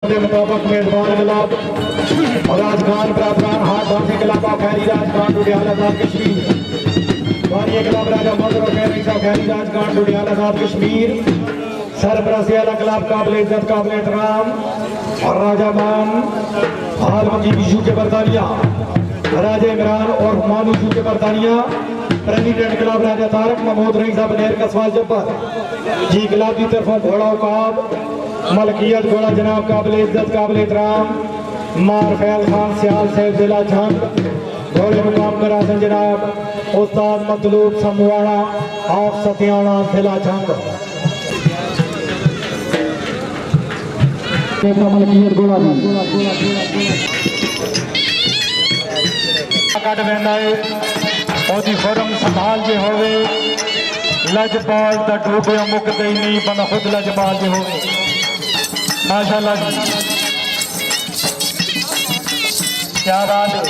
के मुताबिक मेजबान खिलाफ राजखान प्राप्तान हाथ धाम के खिलाफ खैरी राजखान डुडियाला साहब कश्मीर वारिया खिलाफ राजा मदर और खैरी साहब खैरी राजखान डुडियाला साहब कश्मीर सरबरासी आला खिलाफ काबिल इज्जत काबिल एहतराम और राजा मान आलमगीर यीशु के बरतानिया राजा इमरान और मानू यीशु के बरतानिया प्रेसिडेंट खिलाफ राजा तारक महमूद रही साहब नेर कसवाल जब्बर जी खिलाफ की तरफों घोड़ा उकाब मलकियत घोड़ा जनाब काबिल इज्जत काबिल एहतराम मार फैल खान सियाल सैफ जिला झंग घोड़े मुकाम पर आसन जनाब उस्ताद मतलूब समवाड़ा ऑफ सतियाना जिला झंग मलकियत घोड़ा कट वेंदा है ओदी फरम संभाल जे होवे लजपाल दा डूबे मुकदे ही नहीं बंदा खुद लजपाल जे होवे माशाल्लाह जी क्या बात है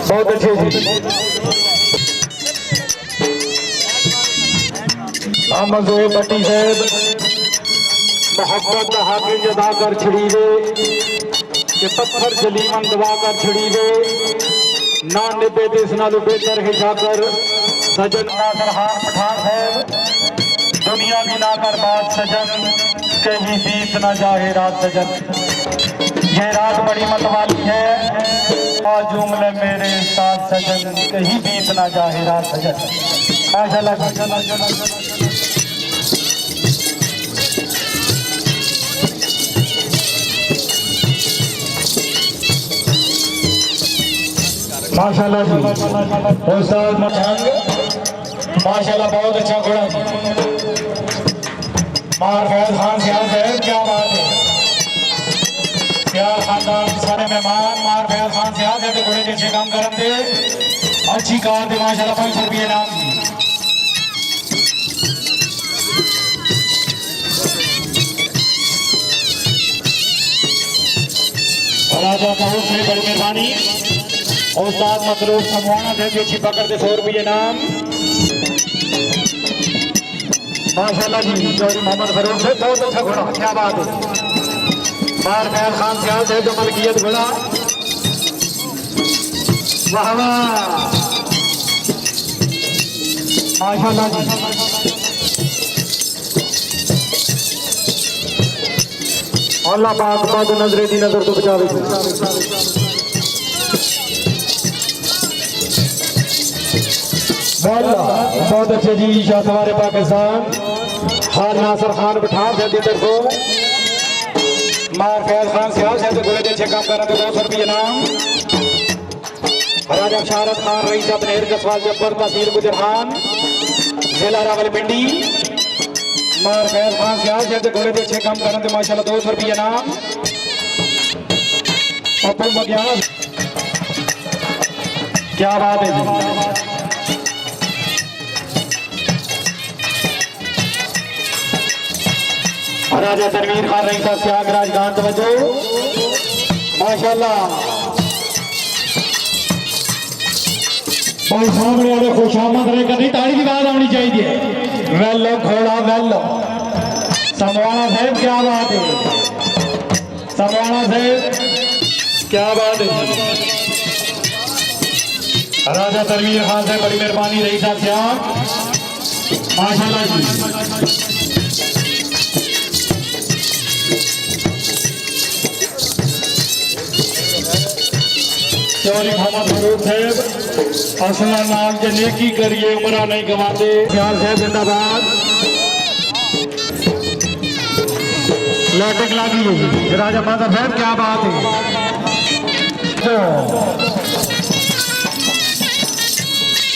बहुत अच्छे जी मोहम्मद जोहेब भट्टी साहब मोहब्बत हाथी जदा कर छिड़ी दे कि पत्थर जलीमन दबा कर छिड़ी दे ना निबे दिस नालू बेहतर है जाकर सजन नासर हार पठान है दुनिया भी ना कर बात सजन कहीं बीत ना जाए रात सजन ये रात बड़ी मतवाली है और जुमले मेरे साथ सजन कहीं बीत ना जाए रात सजन माशाल्लाह माशाल्लाह जी उस्ताद मठंग माशाल्लाह बहुत अच्छा घोड़ा मार फैज खान सियाल साहब क्या बात है सियाल खानदान सारे मेहमान मार फैज खान सियाल साहब के घोड़े के अच्छे काम करन दे अच्छी कार दे माशाल्लाह 500 रुपये नाम राजा बहुत से बड़ी मेहरबानी उस्ताद मतलूब समवाना से अच्छी पकड़ दे 100 रुपये नाम माशाल्लाह जी चौधरी मोहम्मद फरूक से बहुत अच्छा घोड़ा क्या बात है बार फैल खान सियाल से जो मलकियत घोड़ा वाह माशाल्लाह जी अल्लाह पाक बाद नजरे दी नजर तो बचावे बहुत अच्छे जी शाह सवारे पाकिस्तान हार नासर खान पठान से तरफों मार फैज खान सियाल से घोड़े के अच्छे काम कर रहे 200 रुपये नाम राजा शारद खान रईस अपने कसवाल जब्बर तहसील गुजरहान जिला रावलपिंडी मार फैज खान सियाल से घोड़े के अच्छे काम कर रहे माशाल्लाह 200 रुपये नाम पप्पू बगियान क्या बात है जी राजा तनवीर खान रही साहब सियाग राजगान तवज्जो माशाल्लाह बहुत सामने वाले खुशामद रहे कभी ताड़ी की बात आनी चाहिए वेलो घोड़ा वेलो समवाना साहब क्या बात है समवाना साहब क्या बात है राजा तनवीर खान से बड़ी मेहरबानी रही साहब सियाग माशाल्लाह जी चौधरी मोहम्मद फरूक साहब असला नाम के नेकी करिए उमरा नहीं गवाते सियाल साहब जिंदाबाद लौटे लागी राजा माता साहब क्या बात है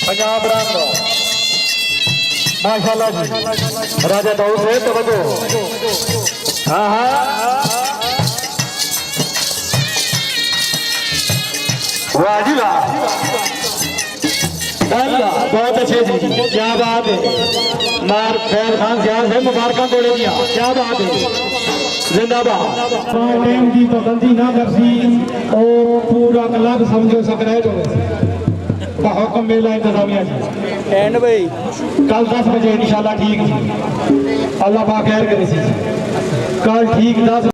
पंजाब राम माशाल्लाह जी राजा दाऊद साहब तवज्जो हाँ हाँ वाह जी वाह बहुत अच्छे जी क्या बात है मार फैल खान सियाल से मुबारक तोड़े दिया क्या बात है जिंदाबाद टाइम की पाबंदी ना करसी और पूरा क्लब समझो सकराए हुक्म मेला इंतजामिया जी एंड भाई कल 10 बजे इंशाल्लाह ठीक जी अल्लाह पाक खैर करे सी कल ठीक 10